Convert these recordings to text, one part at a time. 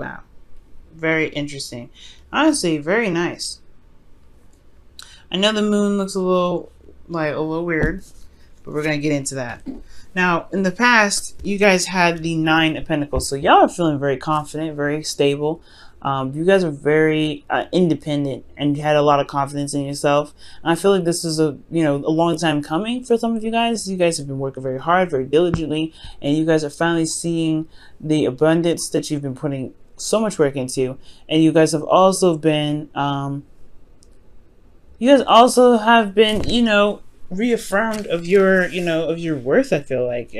wow. Very interesting. Honestly, very nice. I know the moon looks a little weird, but we're gonna get into that. Now, in the past, you guys had the Nine of Pentacles, so y'all are feeling very confident, very stable. You guys are very independent, and you had a lot of confidence in yourself. And I feel like this is a long time coming for some of you guys. You guys have been working very hard, very diligently, and you guys are finally seeing the abundance that you've been putting so much work into. And you guys have also been, reaffirmed of your worth. I feel like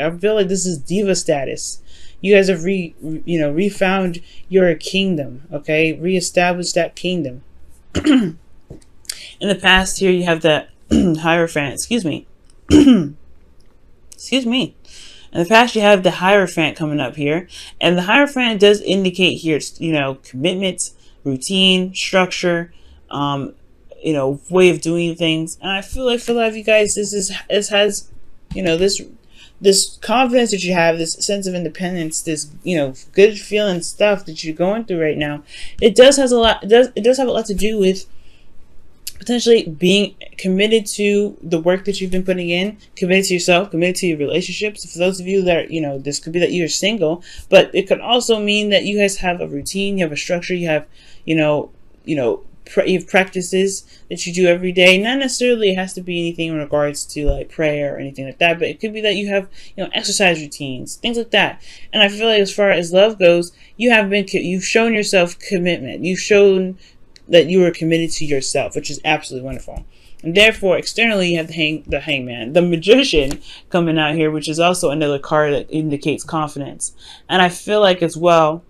this is diva status. You guys have refound your kingdom. Okay, reestablished that kingdom. In the past here, you have that Hierophant. Excuse me. Excuse me. In the past, you have the Hierophant coming up here, and the Hierophant does indicate here, commitment, routine, structure, way of doing things. And I feel like for a lot of you guys, this confidence that you have, this sense of independence, this good feeling stuff that you're going through right now. It does have a lot to do with potentially being committed to the work that you've been putting in, committed to yourself, committed to your relationships. For those of you that this could be that you're single, but it could also mean that you guys have a routine, you have a structure, you have you have practices that you do every day. Not necessarily it has to be anything in regards to like prayer or anything like that, but it could be that you have exercise routines, things like that. And I feel like as far as love goes, you've shown yourself commitment. You've shown that you are committed to yourself, which is absolutely wonderful. And therefore, externally, you have the Hangman, the Magician coming out here, which is also another card that indicates confidence. And I feel like as well,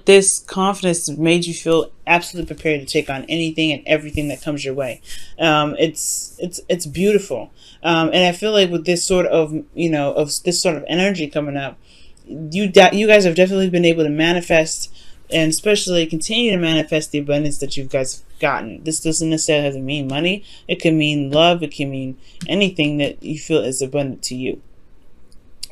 this confidence made you feel absolutely prepared to take on anything and everything that comes your way. It's beautiful. And I feel like with this sort of, this sort of energy coming up, you guys have definitely been able to manifest, and especially continue to manifest the abundance that you guys have gotten. This doesn't necessarily have to mean money. It can mean love. It can mean anything that you feel is abundant to you.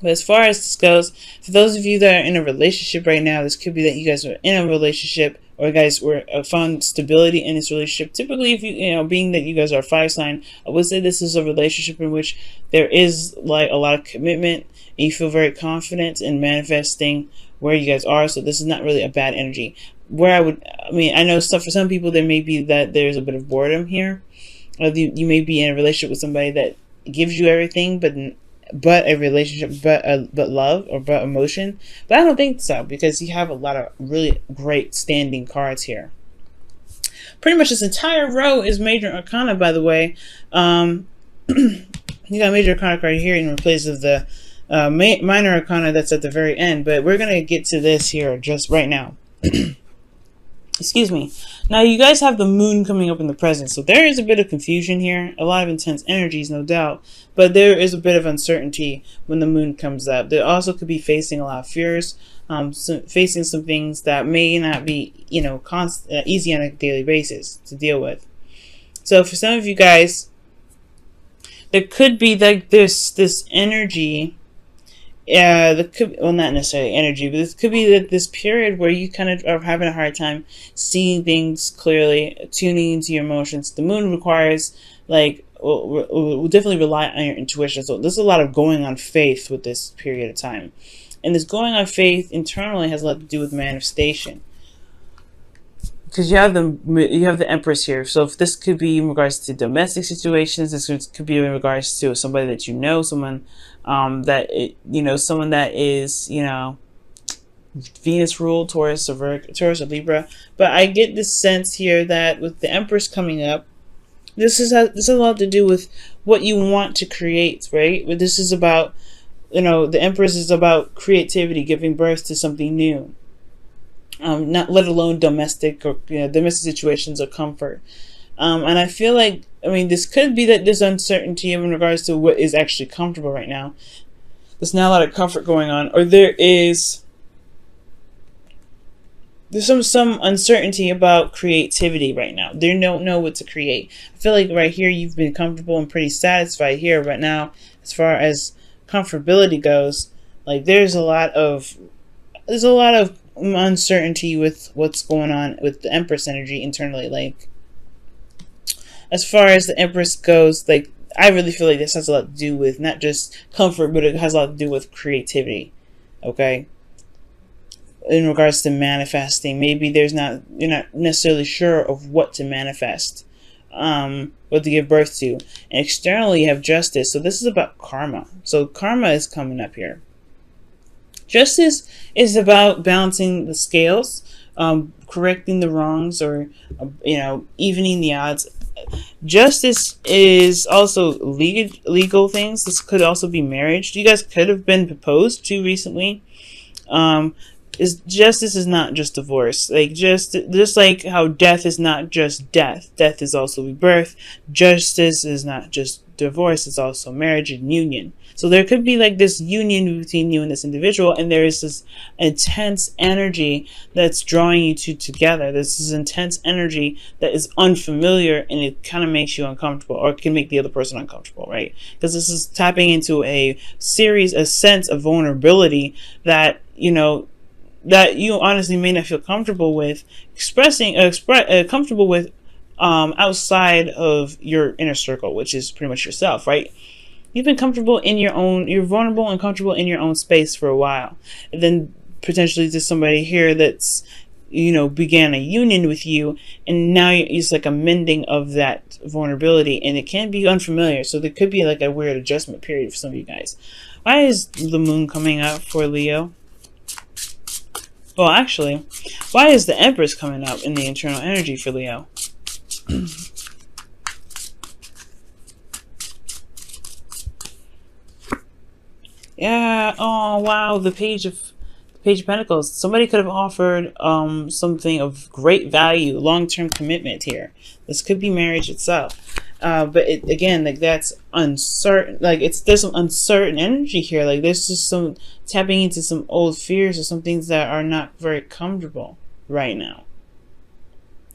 But as far as this goes, for those of you that are in a relationship right now, this could be that you guys are in a relationship, or you guys found stability in this relationship. Typically, if being that you guys are a fire sign, I would say this is a relationship in which there is like a lot of commitment, and you feel very confident in manifesting where you guys are. So this is not really a bad energy. I know for some people there may be that there's a bit of boredom here, or you may be in a relationship with somebody that gives you everything, but a relationship, but love or but emotion. But I don't think so, because you have a lot of really great standing cards here. Pretty much this entire row is major arcana, by the way. You got major arcana card here in place of the minor arcana that's at the very end. But we're gonna get to this here just right now. Excuse me. Now you guys have the moon coming up in the present, so there is a bit of confusion here, a lot of intense energies, no doubt, but there is a bit of uncertainty when the moon comes up. There also could be facing a lot of fears, facing some things that may not be, easy on a daily basis to deal with. So for some of you guys, there could be like this energy. Not necessarily energy, but this could be this period where you kind of are having a hard time seeing things clearly, tuning into your emotions. The moon requires, will definitely rely on your intuition. So there's a lot of going on faith with this period of time. And this going on faith internally has a lot to do with manifestation. Because you have the Empress here. So if this could be in regards to domestic situations, this could be in regards to somebody that someone someone that is Venus ruled, Taurus or Virgo, Taurus or Libra. But I get this sense here that with the Empress coming up, this has a lot to do with what you want to create, right? But this is about, the Empress is about creativity, giving birth to something new. Not let alone domestic situations or comfort. And I feel like, this could be that there's uncertainty in regards to what is actually comfortable right now. There's not a lot of comfort going on, or there's some uncertainty about creativity right now. They don't know what to create. I feel like right here you've been comfortable and pretty satisfied here, but now as far as comfortability goes, like there's a lot of uncertainty with what's going on with the Empress energy internally. Like, as far as the Empress goes, like, I really feel like this has a lot to do with not just comfort, but it has a lot to do with creativity. Okay? In regards to manifesting, maybe you're not necessarily sure of what to manifest, what to give birth to. And externally, you have Justice. So this is about karma. So karma is coming up here. Justice is about balancing the scales, correcting the wrongs, or evening the odds. Justice is also legal things. This could also be marriage. You guys could have been proposed to recently. Justice is not just divorce. Like, just like how death is not just death. Death is also rebirth. Justice is not just divorce. It's also marriage and union. So there could be like this union between you and this individual, and there is this intense energy that's drawing you two together. This is intense energy that is unfamiliar, and it kind of makes you uncomfortable, or it can make the other person uncomfortable, right? Because this is tapping into a sense of vulnerability that that you honestly may not feel comfortable with comfortable with outside of your inner circle, which is pretty much yourself, right? You've been comfortable in you're vulnerable and comfortable in your own space for a while. And then potentially there's somebody here that's, began a union with you, and now it's like a mending of that vulnerability, and it can be unfamiliar. So there could be like a weird adjustment period for some of you guys. Why is the moon coming up for Leo? Well, actually, why is the Empress coming up in the internal energy for Leo? Yeah. Oh, wow. The Page of Pentacles. Somebody could have offered something of great value, long-term commitment here. This could be marriage itself. But again, like, that's uncertain. Like, there's some uncertain energy here. Like, there's just some tapping into some old fears or some things that are not very comfortable right now.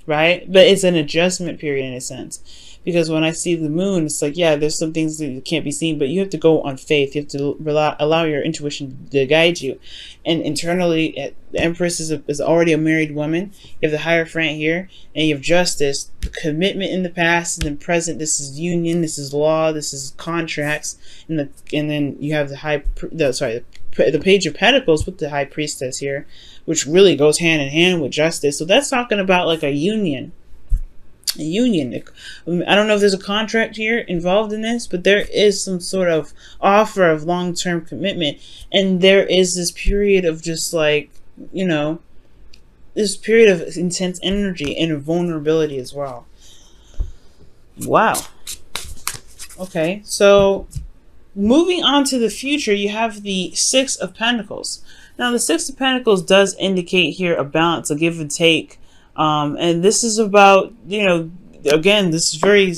Right? But it's an adjustment period in a sense. Because when I see the moon, it's like, yeah, there's some things that can't be seen, but you have to go on faith. You have to allow your intuition to guide you. And internally, the Empress is already a married woman. You have the Hierophant here, and you have Justice, commitment in the past, and then present. This is union, this is law, this is contracts, and then you have the Page of Pentacles with the High Priestess here, which really goes hand in hand with Justice. So that's talking about like a union. I don't know if there's a contract here involved in this, but there is some sort of offer of long-term commitment, and there is this period of just like, this period of intense energy and vulnerability as well. Wow. Okay, so moving on to the future, you have the Six of Pentacles. Now, the Six of Pentacles does indicate here a balance, a give and take. And this is about, again, this is very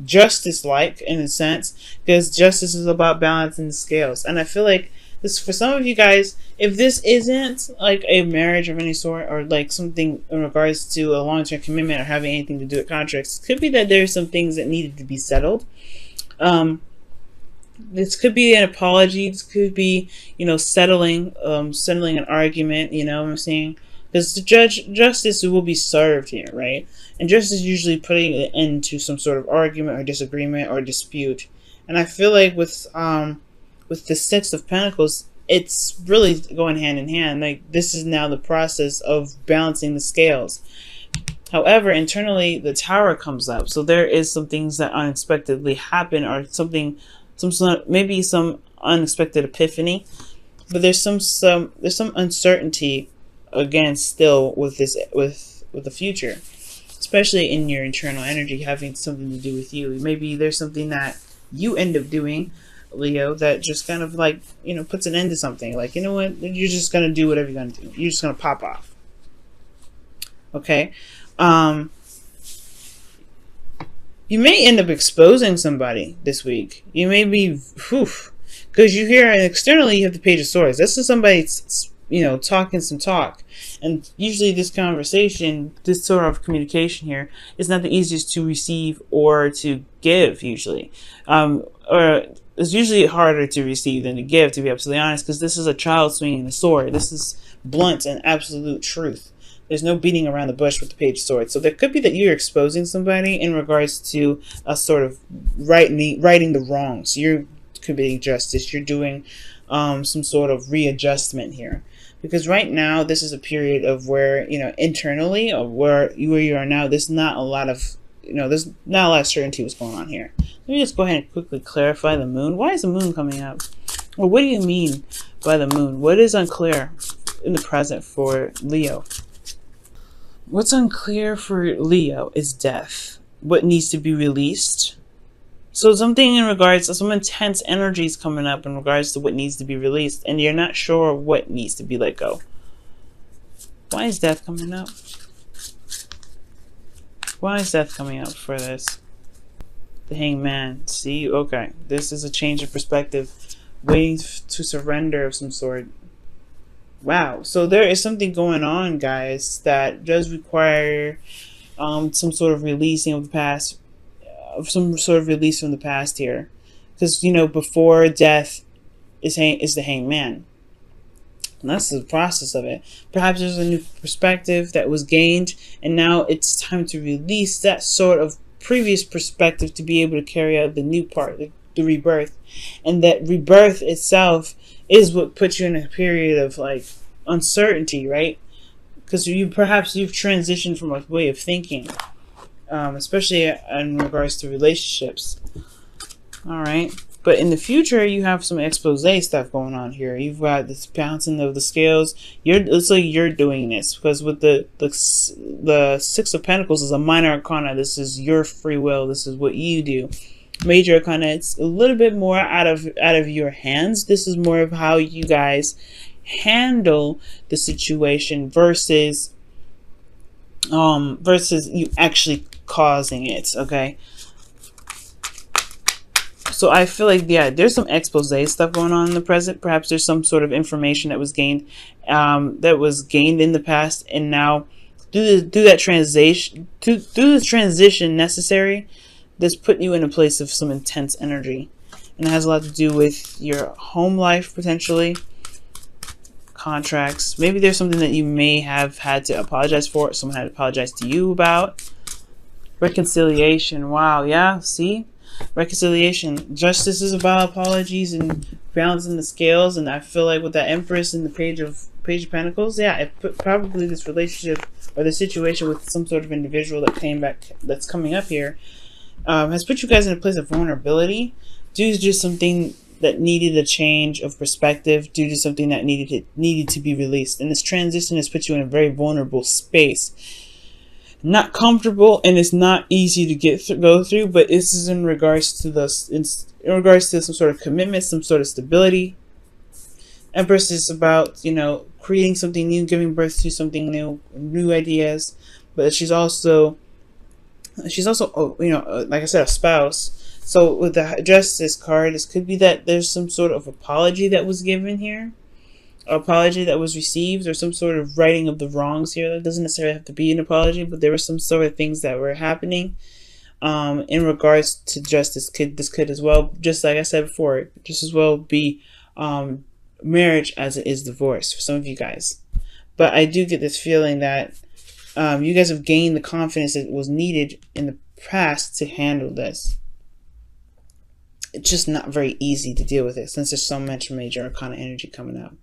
justice-like in a sense, because justice is about balancing the scales. And I feel like this, for some of you guys, if this isn't like a marriage of any sort, or like something in regards to a long-term commitment or having anything to do with contracts, it could be that there's some things that needed to be settled. This could be an apology. This could be, settling an argument, what I'm saying? Because the justice will be served here, right? And justice is usually putting an end to some sort of argument or disagreement or dispute. And I feel like with the Six of Pentacles, it's really going hand in hand. Like, this is now the process of balancing the scales. However, internally, the Tower comes up. So there is some things that unexpectedly happen, or maybe some unexpected epiphany. But there's some uncertainty, again, still with the future, especially in your internal energy having something to do with you. Maybe there's something that you end up doing, Leo, that just kind of like, puts an end to something. Like, you know what, you're just gonna do whatever you're gonna do. You're just gonna pop off. Okay. You may end up exposing somebody this week. You may be, because you hear externally you have the Page of Swords. This is somebody, talking some talk. And usually this conversation, this sort of communication here, is not the easiest to receive or to give, usually. Or it's usually harder to receive than to give, to be absolutely honest, because this is a child swinging a sword. This is blunt and absolute truth. There's no beating around the bush with the Page of Swords. So there could be that you're exposing somebody in regards to a sort of righting the wrongs. You're committing justice. You're doing some sort of readjustment here. Because right now, this is a period of where, you know, internally, or where you are now, there's not a lot of, you know, there's not a lot of certainty what's going on here. Let me just go ahead and quickly clarify the moon. Why is the moon coming up? Well, what do you mean by the moon? What is unclear in the present for Leo? What's unclear for Leo is death. What needs to be released. So something in regards to some intense energies coming up in regards to what needs to be released, and you're not sure what needs to be let go. Why is death coming up? Why is death coming up for this? The Hangman. See, okay, this is a change of perspective, waiting to surrender of some sort. Wow, so there is something going on, guys, that does require some sort of releasing of the past. Of some sort of release from the past here, because, you know, before death is the Hangman, and that's the process of it. Perhaps there's a new perspective that was gained, and now it's time to release that sort of previous perspective to be able to carry out the new part, the rebirth. And that rebirth itself is what puts you in a period of like uncertainty, right? Because you've transitioned from a way of thinking. Especially in regards to relationships. All right, but in the future, you have some expose stuff going on here. You've got this bouncing of the scales. It's like you're doing this because with the Six of Pentacles is a minor arcana. This is your free will. This is what you do. Major arcana, it's a little bit more out of your hands. This is more of how you guys handle the situation versus you actually causing it. Okay, so I feel like, yeah, there's some expose stuff going on in the present. Perhaps there's some sort of information that was gained in the past, and now through the transition necessary, this put you in a place of some intense energy, and it has a lot to do with your home life, potentially contracts. Maybe there's something that you may have had to apologize for, someone had to apologize to you about. Reconciliation. Wow, yeah, see? Reconciliation. Justice is about apologies and balancing the scales, and I feel like with that Empress and the Page of Pentacles, yeah, it put probably this relationship or the situation with some sort of individual that's coming up here has put you guys in a place of vulnerability due to just something that needed a change of perspective, due to something that needed to be released. And this transition has put you in a very vulnerable space. Not comfortable, and it's not easy to go through, but this is in regards to some sort of commitment, some sort of stability. Empress is about, you know, creating something new, giving birth to something new ideas, but she's also, you know, like I said, a spouse. So with the Justice card, this could be that there's some sort of apology that was given here, apology that was received, or some sort of righting of the wrongs here. That doesn't necessarily have to be an apology, but there were some sort of things that were happening in regards to justice. This could as well, just like I said before, just as well be marriage as it is divorce for some of you guys. But I do get this feeling that you guys have gained the confidence that was needed in the past to handle this. It's just not very easy to deal with it since there's so much major arcana energy coming out.